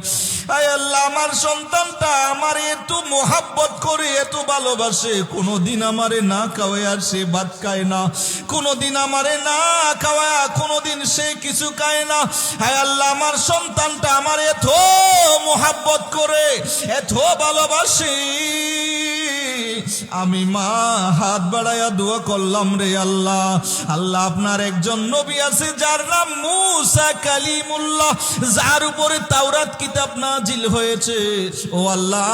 আয় আল্লাহ, আমার সন্তানটা আমার এত মোহাব্বত করে, এত ভালোবাসে, কোনোদিন আমারে না খাওয়ায় আর সে ভাত খায় না, কোনোদিন আমারে না খাওয়ায় কোনোদিন সে কিছু খায় না। হায় আল্লাহ, আমার সন্তানটা আমার এত মোহাব্বত করে, এত ভালোবাসে, আমি মা হাত বাড়াইয়া দোয়া করলাম, রে আল্লাহ, আল্লাহ আপনার একজন নবী আছে যার নাম মুসা কালিমুল্লাহ, যার উপরে তাওরাত কিতাব নাজিল হয়েছে। ও আল্লাহ,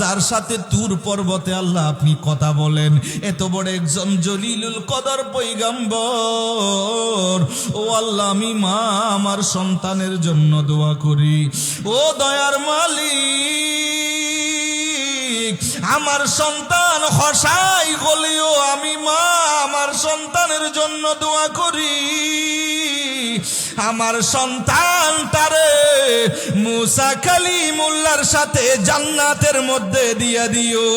যার সাথে তুর পর্বতে আল্লাহ আপনি কথা বলেন, এত বড় একজন জলিলুল কদর পয়গম্বর। ও আল্লাহ, আমি মা আমার সন্তানের জন্য দোয়া করি। ও দয়ার মালিক, আমার সন্তান হসাই হলেও আমি মা আমার সন্তানের জন্য দোয়া করি, আমার সন্তান তারে মুসা কালিমুল্লাহর সাথে জান্নাতের মধ্যে দিয়া দিও।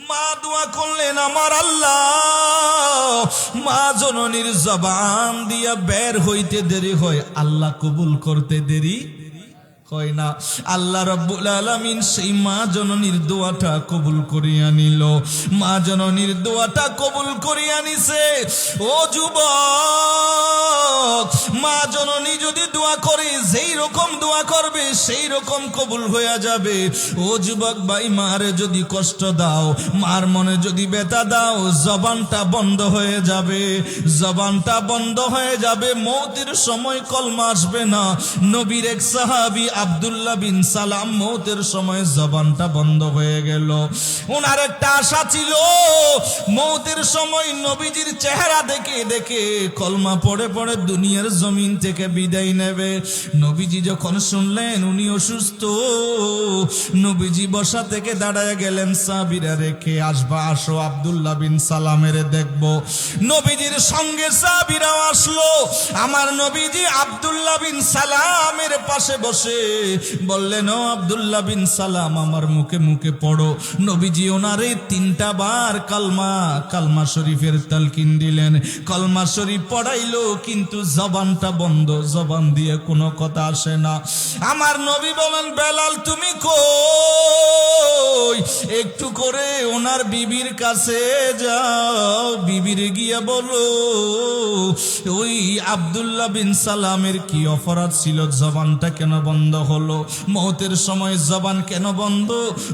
মা দোয়া করলেন, আমার আল্লাহ, মা জননীর জবান দিয়া বের হইতে দেরি হয়, আল্লাহ কবুল করতে দেরি হয় না। আল্লাহ রাব্বুল আলামিন সেই মা জননীর দোয়াটা কবুল করিয়া নিল। মা জননীর দোয়াটা কবুল করিয়া নিছে। ও যুবক, মা জননী যদি দোয়া করে, যেই রকম দোয়া করবে সেই রকম কবুল হইয়া যাবে। ও যুবক ভাই, মারে যদি কষ্ট দাও, মার মনে যদি ব্যথা দাও, জবানটা বন্ধ হয়ে যাবে, জবানটা বন্ধ হয়ে যাবে। মৌতের সময় কলমা আসবে না। নবীর এক সাহাবী আব্দুল্লাহ বিন সালাম মৌতের সময় জবানটা বন্ধ হয়ে গেল। ওনার একটা আশা ছিল, মৌতের সময় নবীজির চেহারা দেখে দেখে কলমা পড়ে পড়ে দুনিয়ার জমিন থেকে বিদায় নেবে। নবীজি যখন শুনলেন উনি অসুস্থ, নবীজি বসা থেকে দাঁড়ায় গেলেন, সাহাবীরা রেখে আসবা, আসো আব্দুল্লাহ বিন সালামের দেখব। নবীজির সঙ্গে সাহাবীরাও আসলো। আমার নবীজি আব্দুল্লাহ বিন সালামের পাশে বসে বললেন, ও আব্দুল্লাহ বিন সালাম, আমার মুখে মুখে পড়ো। নবীজি ওনারে 3টা বার কালমা শরীফের তালকিন দিলেন। কালমা শরীফ পড়াইলো, কিন্তু জবানটা বন্ধ, জবান দিয়ে কোনো কথা আসে না। আমার নবী বলেন, বেলাল তুমি কই? একটু করে ওনার বিবির কাছে যাও, বিবির গিয়া বলো ওই আব্দুল্লাহ বিন সালামের কি অপরাধ ছিল, জবানটা কেন বন্ধ হলো, মৌতের সময় জবান কেন বন্ধ,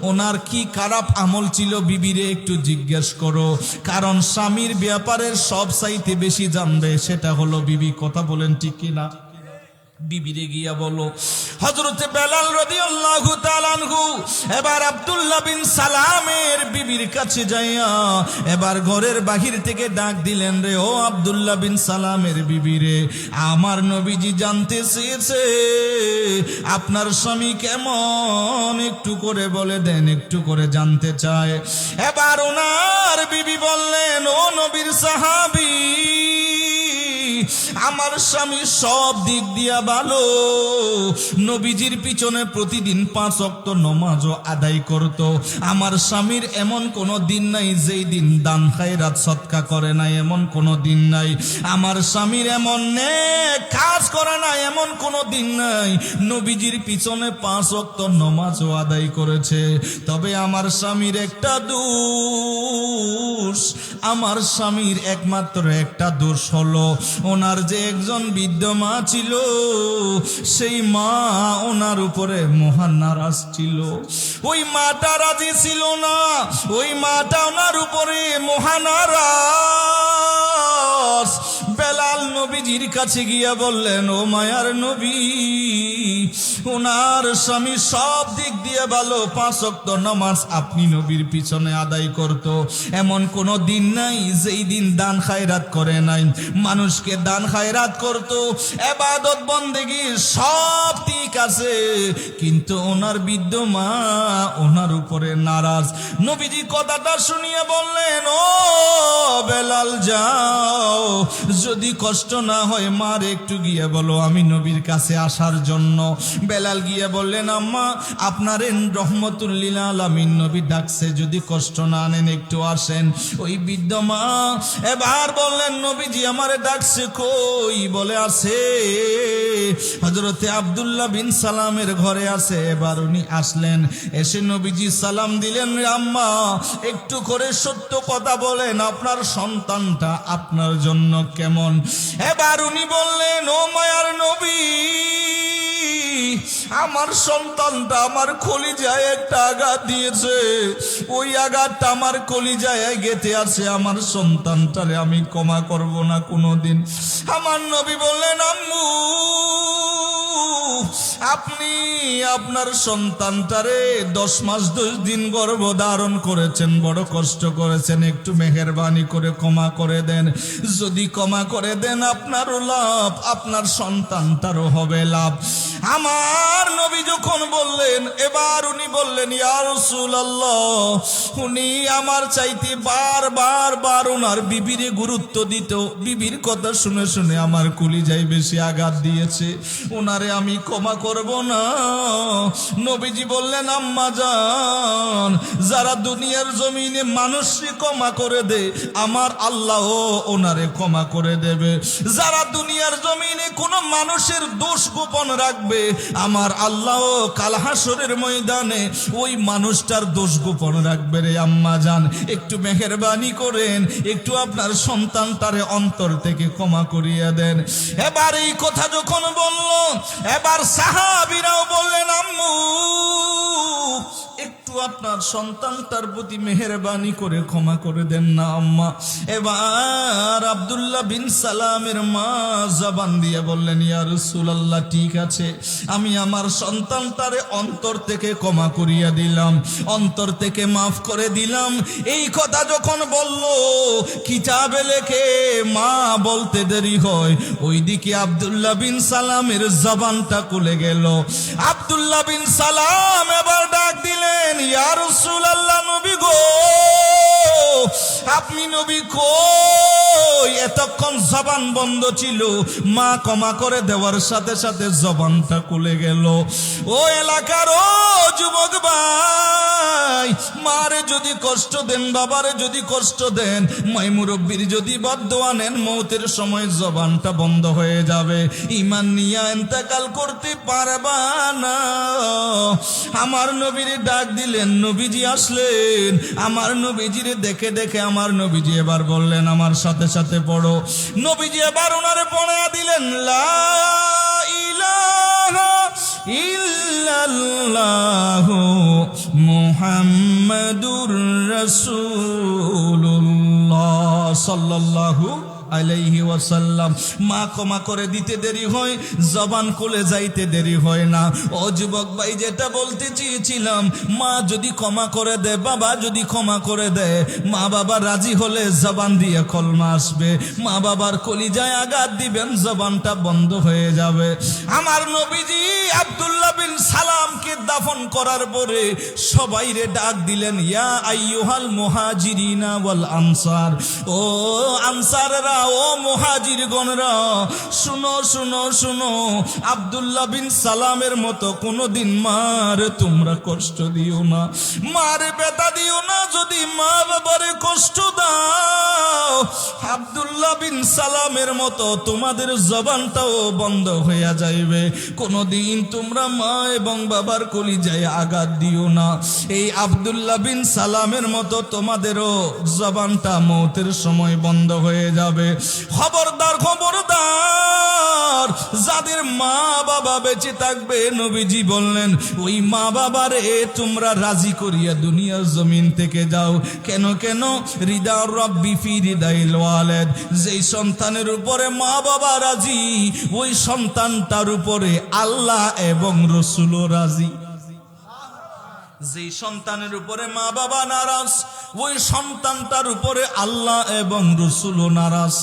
ওনার কি খারাপ আমল ছিল, বিবিরে একটু জিজ্ঞেস করো। কারণ স্বামীর ব্যাপারের সব চাইতে বেশি জানবে সেটা হলো বিবি। কথা বলেন ঠিক কিনা? বিবিরে গিয়া বলো। হযরতে বেলাল রাদিয়াল্লাহু তাআলা আনহু এবার আব্দুল্লাহ বিন সালামের বিবির কাছে যাইয়া এবার ঘরের বাহির থেকে ডাক দিলেন, রে ও আব্দুল্লাহ বিন সালামের বিবিরে, আমার নবীজি জানতে চেয়েছে আপনার স্বামী কেমন, একটু করে বলে দেন, একটু করে জানতে চায়। এবার ওনার বিবি বললেন, ও নবীর সাহাবী, আমার স্বামী সব দিক দিয়া ভালো, নবীজির পিছনে প্রতিদিন 5 ওয়াক্ত নামাজও আদায় করত। আমার স্বামীর এমন কোনো দিন নাই যেই দিন দান খায়রাত সদকা করে নাই, এমন কোনো দিন নাই। আমার স্বামীর এমন নেক কাজ করে না, এমন কোনো দিন নাই। নবীজির পিছনে 5 ওয়াক্ত নামাজও আদায় করেছে। তবে আমার স্বামীর একটা দোষ, আমার স্বামীর একমাত্র একটা দোষ হলো, ওনার যে একজন বৃদ্ধ মা ছিল, সেই মা ওনার উপরে মহান নারাজ ছিল। ওই মাটা রাজি ছিল না, ওই মাটা ওনার উপরে মহান নারাজ। বেলাল নবীজির কাছে গিয়া বললেন, ও মায়ার নবী, ওনার স্বামী সব দিক দিয়ে ভালো, 5 ওয়াক্ত নামাজ আপনি নবীর পিছনে আদায় করত, এমন কোনো দিন নাই যেই দিন দান খায়রাত করে নাই। মানুষকে দান খায়রাত করত, ইবাদত বন্দেগী সব ঠিক আছে, কিন্তু ওনার বৃদ্ধ মা ওনার উপরে নারাজ। নবীজি কথাটা শুনিয়ে বললেন, ও বেলাল যাও, যদি কষ্ট না হয় মার একটু গিয়ে বলো আমি নবীর কাছে আসার জন্য। বেলাল গিয়ে বললেন আম্মা আপনার রহমতুল লিল আলামিন নবী ডাকছে, যদি কষ্ট না নেন একটু আসেন। ওই বৃদ্ধ মা এবার বললেন নবীজি আমারে ডাকছে কই? বলে আছে হযরতে আব্দুল্লাহ বিন সালামের ঘরে আছে। এবার উনি আসলেন, এসে নবীজি সালাম দিলেন, আম্মা একটু করে সত্য কথা বলেন আপনার সন্তানটা আপনার জন্য কেমন? এবার উনি বললেন ও মায়ার নবী, আমার সন্তানটা আমার কলিজায় একটা আঘাত দিয়েছে, ওই আঘাতটা আমার কলিজায় গেঁথে আছে, আমার সন্তানটারে আমি ক্ষমা করব না কোনোদিন। আমার নবী বললেন আম্মু আপনি আপনার সন্তানটারে 10 মাস 10 দিন গর্ভ ধারণ করেছেন, বড় কষ্ট করেছেন, একটু মেহেরবানি করে ক্ষমা করে দেন। যদি ক্ষমা করে দেন আপনারও লাভ, আপনার সন্তানটারও হবে লাভ। আমার নবী যখন বললেন, এবার উনি বললেন ইয়া রাসূলুল্লাহ, উনি আমার চাইতে বার ওনার বিবিরে গুরুত্ব দিত, বিবির কথা শুনে শুনে আমার কলিজায় বেশি আঘাত দিয়েছে, ওনারে আমি ক্ষমা করব না। নবীজি বললেন আম্মা জান, যারা দুনিয়ার জমিনে মানুষকে ক্ষমা করে দে আমার আল্লাহ ওনারে ক্ষমা করে দেবে। যারা দুনিয়ার জমিনে কোনো মানুষের দোষ গোপন রাখবে আমার আল্লাহ কাল হাসরের ময়দানে ওই মানুষটার দোষ গোপন রাখবে রে আম্মা জান, একটু মেহেরবানি করেন, একটু আপনার সন্তানটারে অন্তর থেকে ক্ষমা করিয়ে দেন। এবার এই কথা যখন বলল, এবার সাহাবীরাও বললেন আম্মু একটু আপনার সন্তানটার প্রতি মেহেরবানি করে ক্ষমা করে দেন না আম্মা। এবার আব্দুল্লাহ বিন সালামের মা জবান দিয়ে বললেন ইয়া রাসূলুল্লাহ ঠিক আছে, আমি আমার সন্তানটারে অন্তর থেকে ক্ষমা করিয়া দিলাম, অন্তর থেকে মাফ করে দিলাম। এই কথা যখন বলল কিতাবে লেখে মা বলতে দেরি হয়, ওইদিকে আব্দুল্লাহ বিন সালামের জবানটা খুলে গেল। আব্দুল্লাহ বিন সালাম এবার ডাক দিলেন ইয়া রাসূলুল্লাহ, নবী গো আপনি নবী কই? এতক্ষণ জবান বন্ধ ছিল, মা ক্ষমা করে দেওয়ার সাথে সাথে জবানটা খুলে গেল। ও এলাকার ও যুবক ভাই, মারে যদি কষ্ট দেন, বাবারে যদি কষ্ট দেন, মাই মুরব্বির যদি বদদোয়া নেন, মৌতের সময় জবানটা বন্ধ হয়ে যাবে, ঈমান নিয়ে ইন্তেকাল করতে পারবা না। আমার নবীরে ডাক দিলেন, নবীজি আসলেন, আমার নবীজিরে দেখে দেখে আমার নবীজি এবার বললেন আমার সাথে সাথে পড়ো। নবীজি এবার ওনারে পড়া দিলেন লা ইলাহা ইল্লাল্লাহু মুহাম্মাদুর রাসূলুল্লাহ সাল্লাল্লাহু আলাইহি ওয়াসাল্লাম। মা ক্ষমা করে দিতে দেরি হয়, জবান খুলে যাইতে দেরি হয় না। ও যুবক ভাই, যেটা বলতে চেয়েছিলাম, মা যদি ক্ষমা করে দেয়, বাবা যদি ক্ষমা করে দেয়, মা বাবা রাজি হলে জবান দিয়ে কলমা আসবে, মা বাবার কলিজায় আঘাত দিবেন, জবানটা বন্ধ হয়ে যাবে। আমার নবীজি আব্দুল্লাহ বিন সালামকে দাফন করার পরে সবাইরে ডাক দিলেন ইয়া আইয়ুহাল মুহাজিরিনা ওয়াল আনসার, ও আনসাররা, ও মুহাজিরগণরা, শুনো শুনো শুনো, আব্দুল্লাহ বিন সালামের মতো কোনোদিন মারে তোমরা কষ্ট দিও না, মারে ব্যথা দিও না। যদি মা বাবারে কষ্ট দাও, আব্দুল্লাহ বিন সালামের মতো তোমাদের জবানটাও বন্ধ হইয়া যাইবে। কোনোদিন তোমরা মা এবং বাবার কলিজায় আঘাত দিও না। এই আব্দুল্লাহ বিন সালামের মতো তোমাদেরও জবানটা মৌতের সময় বন্ধ হয়ে যাবে। খবরদার খবরদার, যাদের মা বাবা বেঁচে থাকবে, নবীজি বললেন ওই মা বাবারে তোমরা রাজি করিয়া দুনিয়ার জমিন থেকে যাও। কেন কেন? রিদা রব্বি ফি রিদাইল ওয়ালিদ, যেই সন্তানের উপরে মা বাবা রাজি, ওই সন্তানটার উপরে আল্লাহ এবং রাসূলও রাজি। যেই সন্তানের উপরে মা বাবা নারাজ, ওই সন্তানটার উপরে আল্লাহ এবং রাসূলও নারাজ।